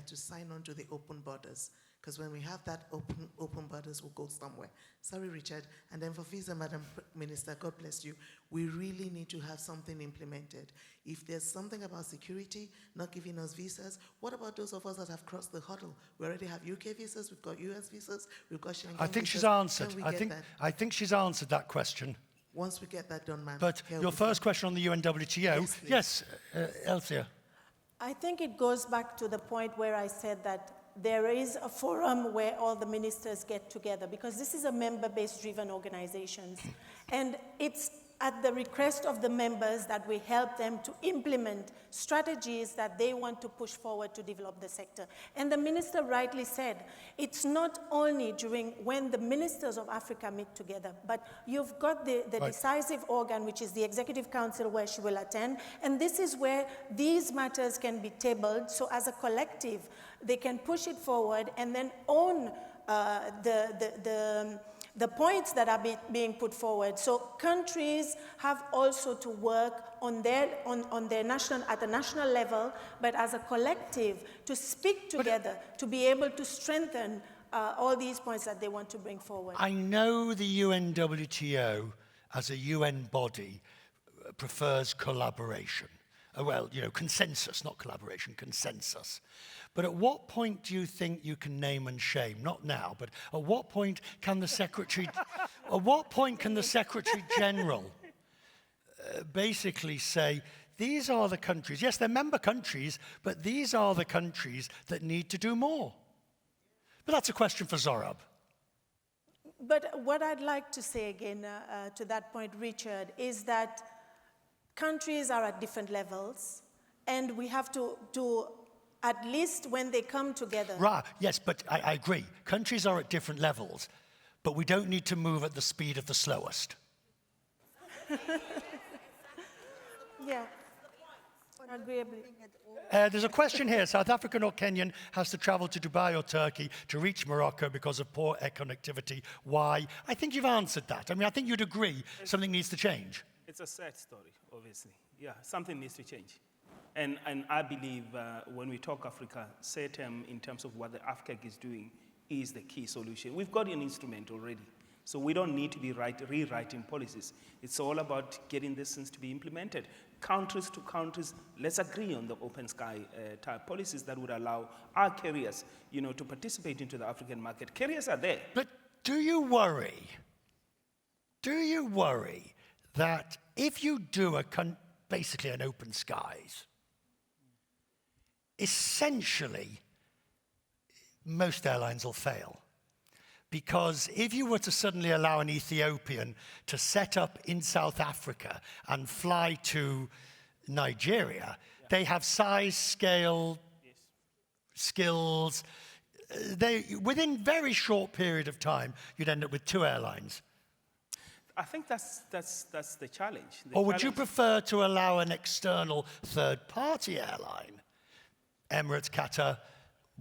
to sign on to the open borders. Because when we have that open borders, we'll go somewhere. Sorry, Richard. And then for visa, Madam Minister, God bless you, we really need to have something implemented. If there's something about security, not giving us visas, what about those of us that have crossed the hurdle? We already have UK visas, we've got US visas, we've got Schengen I think visas. she's answered. Can we I get think, that? I think she's answered that question. Once we get that done, ma'am. But your first question on the UNWTO, yes, Elcia. I think it goes back to the point where I said that there is a forum where all the ministers get together, because this is a member-based driven organization. And it's at the request of the members that we help them to implement strategies that they want to push forward to develop the sector. And the minister rightly said, it's not only during when the ministers of Africa meet together, but you've got the Right. decisive organ, which is the Executive Council, where she will attend. And this is where these matters can be tabled. So as a collective, they can push it forward and then own the points that are being put forward. So countries have also to work on their national, at a national level, but as a collective, to speak together, to be able to strengthen all these points that they want to bring forward. I know the UNWTO as a UN body prefers collaboration. Well, you know, consensus, not collaboration, consensus. But at what point do you think you can name and shame? Not now, but at what point can the Secretary, at what point can the Secretary General basically say, these are the countries, yes, they're member countries, but these are the countries that need to do more? But that's a question for Zorab. But what I'd like to say again to that point, Richard, is that countries are at different levels, and we have to at least when they come together. Right, yes, but I agree. Countries are at different levels, but we don't need to move at the speed of the slowest. Yeah, agreeably. There's a question here. South African or Kenyan has to travel to Dubai or Turkey to reach Morocco because of poor air connectivity. Why? I think you've answered that. I mean, I think you'd agree something needs to change. It's a sad story, obviously. Yeah, something needs to change. And I believe when we talk Africa, CETEM, in terms of what the AFCAC is doing, is the key solution. We've got an instrument already, so we don't need to be rewriting policies. It's all about getting these things to be implemented. Countries to countries, let's agree on the open sky type policies that would allow our carriers, you know, to participate into the African market. Carriers are there. But do you worry that if you do basically an open skies, essentially, most airlines will fail? Because if you were to suddenly allow an Ethiopian to set up in South Africa and fly to Nigeria, they have size, scale, skills. Within very short period of time, you'd end up with 2 airlines. I think that's the challenge. Or would you prefer to allow an external third-party airline, Emirates, Qatar,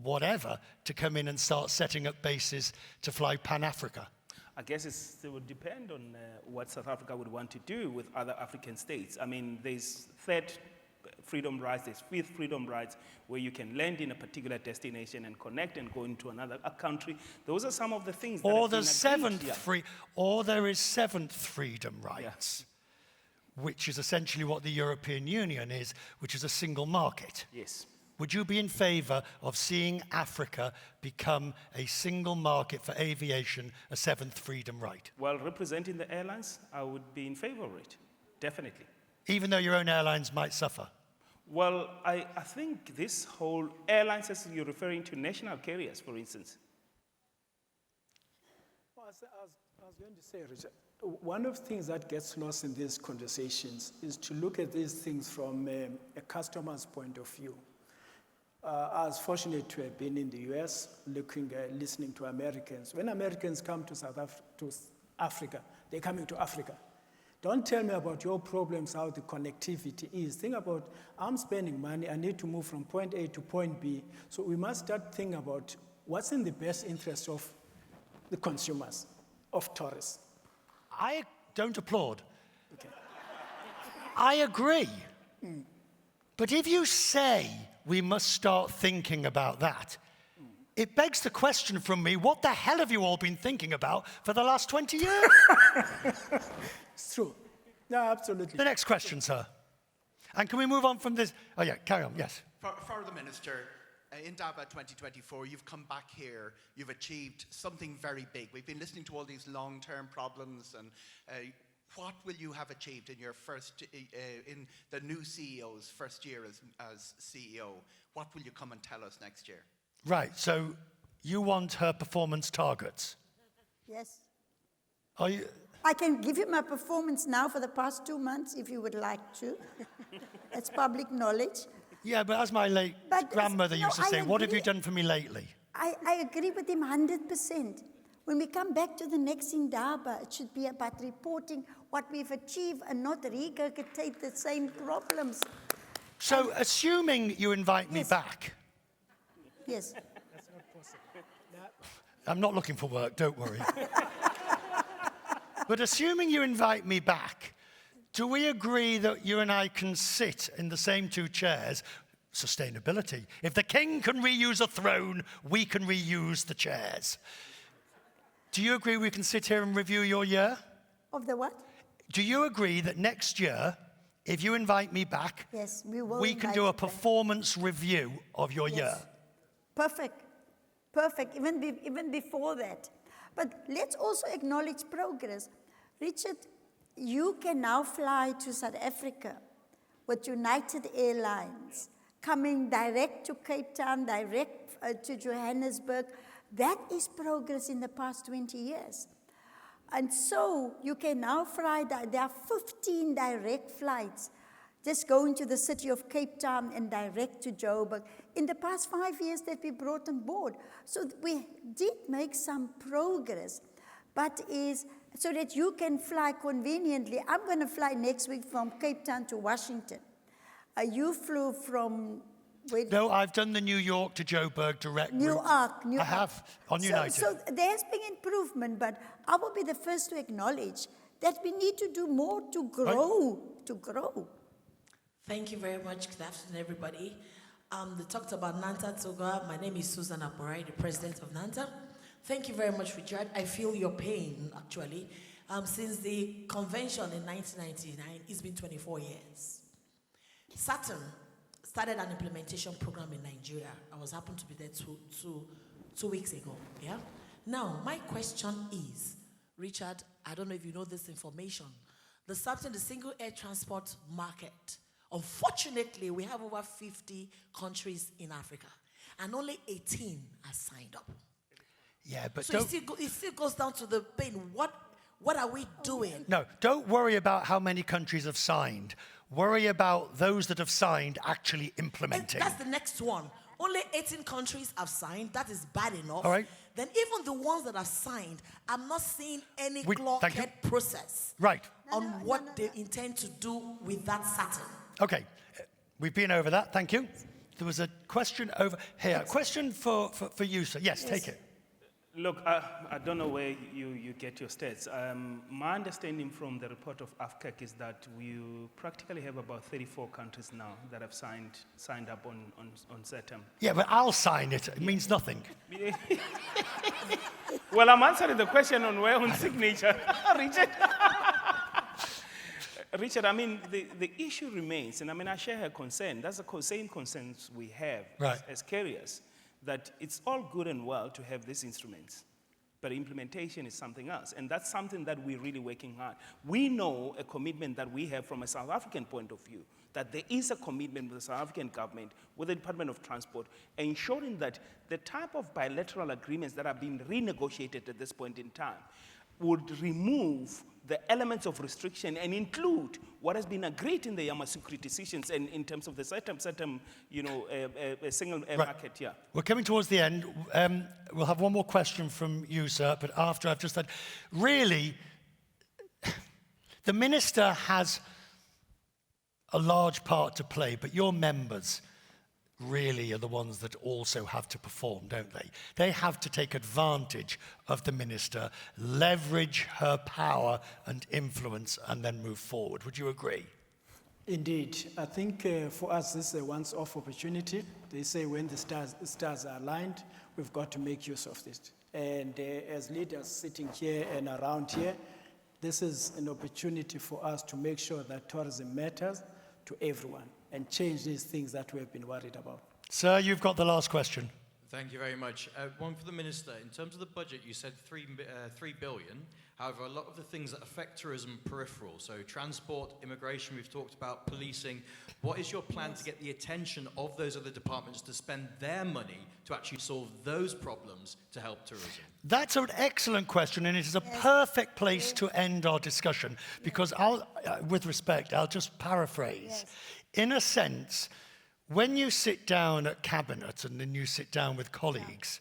whatever, to come in and start setting up bases to fly Pan-Africa? I guess it would depend on what South Africa would want to do with other African states. I mean, there's third freedom rights, there's fifth freedom rights, where you can land in a particular destination and connect and go into another country. Those are some of the things that or there is seventh freedom rights, which is essentially what the European Union is, which is a single market. Yes. Would you be in favor of seeing Africa become a single market for aviation, a 7th freedom right? Well, representing the airlines, I would be in favor of it, definitely. Even though your own airlines might suffer? Well, I think this whole airlines, as you're referring to national carriers, for instance. Well, I was going to say, Richard, one of the things that gets lost in these conversations is to look at these things from a customer's point of view. I was fortunate to have been in the US, listening to Americans. When Americans come to Africa, they're coming to Africa. Don't tell me about your problems, how the connectivity is. Think about, I'm spending money, I need to move from point A to point B. So we must start thinking about what's in the best interest of the consumers, of tourists. I don't applaud. Okay. I agree. But if you say we must start thinking about that, it begs the question from me, what the hell have you all been thinking about for the last 20 years? It's true. No, absolutely. The next question, sir. And can we move on from this? Oh, yeah, carry on, yes. For the Minister, Indaba 2024, you've come back here, you've achieved something very big. We've been listening to all these long-term problems, and what will you have achieved in your in the new CEO's first year as CEO? What will you come and tell us next year? Right, so you want her performance targets? Yes. Are you? I can give you my performance now for the past 2 months if you would like to. It's public knowledge. Yeah, but as my late grandmother used to say, what have you done for me lately? I agree with him 100%. When we come back to the next Indaba, it should be about reporting what we've achieved and not regurgitate the same problems. So, assuming you invite me back. Yes. That's not possible. I'm not looking for work, don't worry. But assuming you invite me back, do we agree that you and I can sit in the same 2 chairs? Sustainability. If the king can reuse a throne, we can reuse the chairs. Do you agree we can sit here and review your year? Of the what? Do you agree that next year, if you invite me back, yes, we can do a performance review of your year? Perfect. Perfect. Even before that. But let's also acknowledge progress. Richard, you can now fly to South Africa with United Airlines, coming direct to Cape Town, direct to Johannesburg. That is progress in the past 20 years. And so you can now fly, there are 15 direct flights just going to the city of Cape Town and direct to Joburg in the past 5 years that we brought on board. So we did make some progress, but is so that you can fly conveniently. I'm going to fly next week from Cape Town to Washington. You flew from... No, I've done the New York to Joburg direct route. Newark. I have, on United. So there's been improvement, but I will be the first to acknowledge that we need to do more to grow, Thank you very much. Good afternoon, everybody. They talked about Nanta Toga. My name is Susan Aporai, the president of Nanta. Thank you very much, Richard. I feel your pain, actually. Since the convention in 1999, it's been 24 years. Saturn started an implementation program in Nigeria. I happened to be there two weeks ago, yeah? Now, my question is, Richard, I don't know if you know this information. The single air transport market, unfortunately, we have over 50 countries in Africa, and only 18 are signed up. Yeah, but so it still goes down to the pain. What are we doing? No, don't worry about how many countries have signed. Worry about those that have signed actually implementing. And that's the next one. Only 18 countries have signed. That is bad enough. All right. Then even the ones that have signed, I'm not seeing any clock-head process on what they intend to do with that Saturn. Okay, we've been over that. Thank you. There was a question over here. A question for you, sir. Yes, take it. Look, I don't know where you get your stats. My understanding from the report of AFCAC is that we practically have about 34 countries now that have signed up on CETM. Yeah, but I'll sign it. It means nothing. Well, I'm answering the question on where on signature, Richard. Richard, I mean, the issue remains, and I mean, I share her concern. That's the same concerns we have as carriers. That it's all good and well to have these instruments, but implementation is something else. And that's something that we're really working hard. We know a commitment that we have from a South African point of view, that there is a commitment with the South African government, with the Department of Transport, ensuring that the type of bilateral agreements that are being renegotiated at this point in time would remove the elements of restriction and include what has been agreed in the Yamoussoukro decisions and in terms of the CETM a single air market. Yeah. We're coming towards the end. We'll have one more question from you, sir, but after I've just said, really, the minister has a large part to play, but your members really are the ones that also have to perform, don't they? They have to take advantage of the minister, leverage her power and influence, and then move forward. Would you agree? Indeed, I think for us this is a once-off opportunity. They say when the stars are aligned, we've got to make use of this. And as leaders sitting here and around here, this is an opportunity for us to make sure that tourism matters to everyone and change these things that we have been worried about. Sir, you've got the last question. Thank you very much. One for the Minister. In terms of the budget, you said 3 billion. However, a lot of the things that affect tourism are peripheral. So transport, immigration, we've talked about, policing. What is your plan to get the attention of those other departments to spend their money to actually solve those problems to help tourism? That's an excellent question, and it is a perfect place to end our discussion, because with respect, I'll just paraphrase. In a sense, when you sit down at cabinet and then you sit down with colleagues,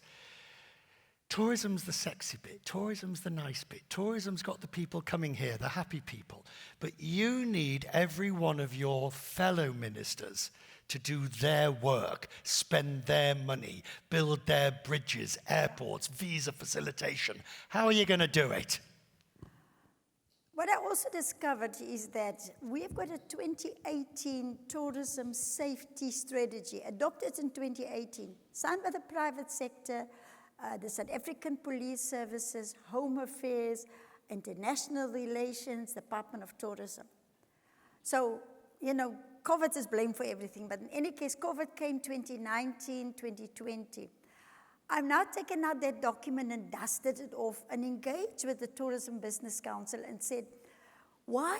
tourism's the sexy bit, tourism's the nice bit, tourism's got the people coming here, the happy people. But you need every one of your fellow ministers to do their work, spend their money, build their bridges, airports, visa facilitation. How are you going to do it? What I also discovered is that we've got a 2018 tourism safety strategy adopted in 2018, signed by the private sector, the South African Police Services, Home Affairs, International Relations, Department of Tourism. So, you know, COVID is blamed for everything, but in any case, COVID came 2019, 2020. I've now taken out that document and dusted it off and engaged with the Tourism Business Council and said, why?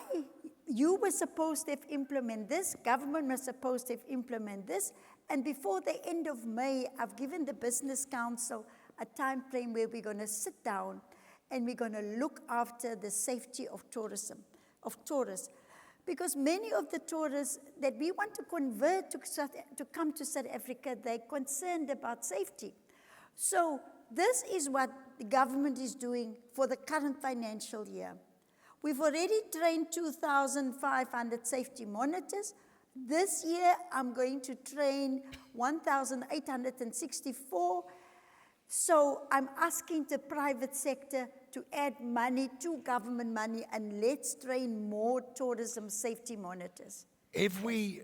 You were supposed to have implemented this, government was supposed to have implemented this, and before the end of May, I've given the Business Council a time frame where we're going to sit down and we're going to look after the safety of tourism, of tourists. Because many of the tourists that we want to convert to come to South Africa, they're concerned about safety. So this is what the government is doing for the current financial year. We've already trained 2,500 safety monitors. This year, I'm going to train 1,864. So I'm asking the private sector to add money to government money, and let's train more tourism safety monitors. If we,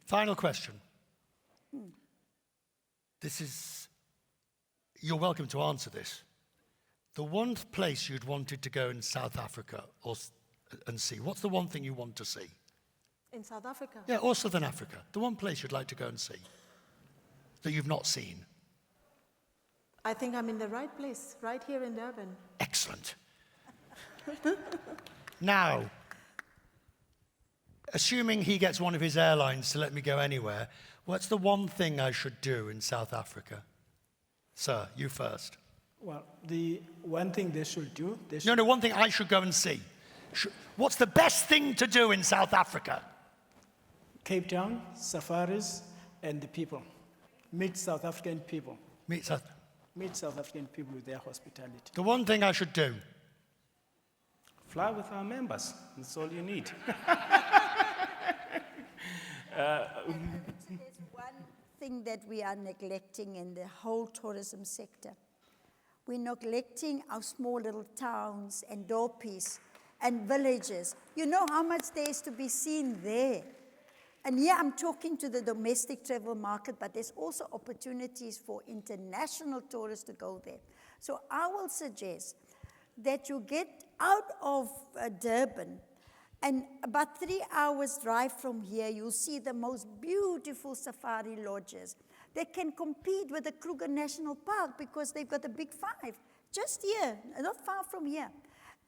final question. This is, you're welcome to answer this. The one place you'd wanted to go in South Africa and see, what's the one thing you want to see? In South Africa? Yeah, or Southern Africa. The one place you'd like to go and see that you've not seen. I think I'm in the right place, right here in Durban. Excellent. Now, assuming he gets one of his airlines to let me go anywhere, what's the one thing I should do in South Africa? Sir, you first. Well, the one thing they should do... No, one thing I should go and see. What's the best thing to do in South Africa? Cape Town, safaris, and the people. Meet South African people. Meet South African people with their hospitality. The one thing I should do? Fly with our members. That's all you need. There's one thing that we are neglecting in the whole tourism sector. We're neglecting our small little towns and dorpies and villages. You know how much there is to be seen there. And here I'm talking to the domestic travel market, but there's also opportunities for international tourists to go there. So I will suggest that you get out of Durban, and about 3 hours drive from here, you'll see the most beautiful safari lodges. They can compete with the Kruger National Park because they've got the Big Five, just here, not far from here.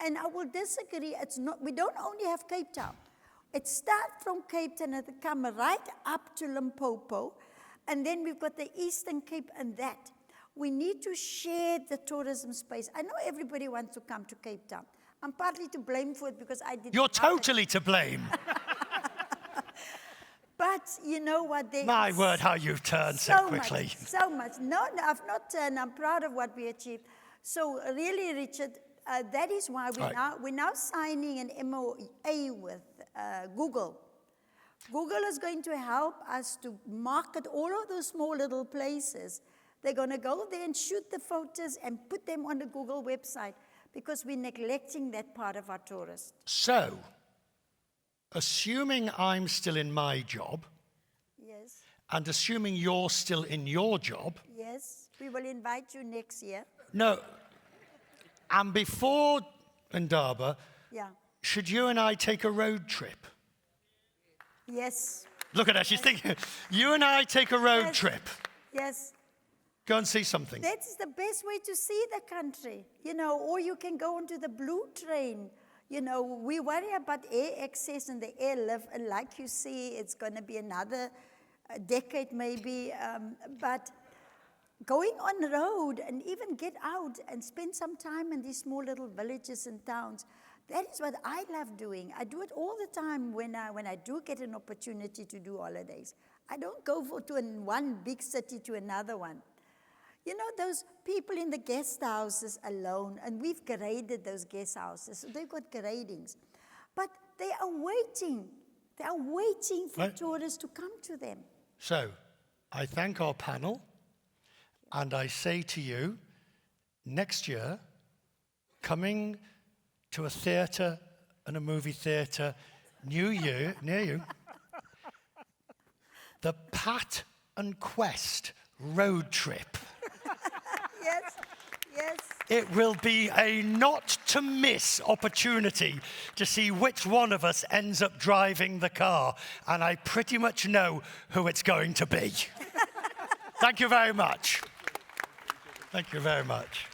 And I will disagree, we don't only have Cape Town. It starts from Cape Town and it comes right up to Limpopo, and then we've got the Eastern Cape and that. We need to share the tourism space. I know everybody wants to come to Cape Town. I'm partly to blame for it because I did. You're totally to blame. But you know what? My word, how you've turned so quickly. So much. No, I've not turned. I'm proud of what we achieved. So really, Richard, that is why we're now signing an MOA with Google. Google is going to help us to market all of those small little places. They're going to go there and shoot the photos and put them on the Google website because we're neglecting that part of our tourists. So, assuming I'm still in my job, Yes. and assuming you're still in your job, Yes. We will invite you next year. no, and before Indaba, Yeah. should you and I take a road trip? Yes. Look at her, she's thinking, you and I take a road Yes. trip. Yes. Go and see something. That's the best way to see the country, you know, or you can go onto the blue train. You know, we worry about air access and the airlift, and like you see, it's going to be another decade maybe, but going on the road and even get out and spend some time in these small little villages and towns, that is what I love doing. I do it all the time when I do get an opportunity to do holidays. I don't go to one big city to another one. You know, those people in the guest houses alone, and we've graded those guest houses, so they've got gradings. But they are waiting. They are waiting for Right. tourists to come to them. So, I thank our panel, and I say to you, next year, coming to a theatre and a movie theatre near you, the Pat and Quest road trip. Yes, yes. It will be a not-to-miss opportunity to see which one of us ends up driving the car, and I pretty much know who it's going to be. Thank you very much. Thank you very much.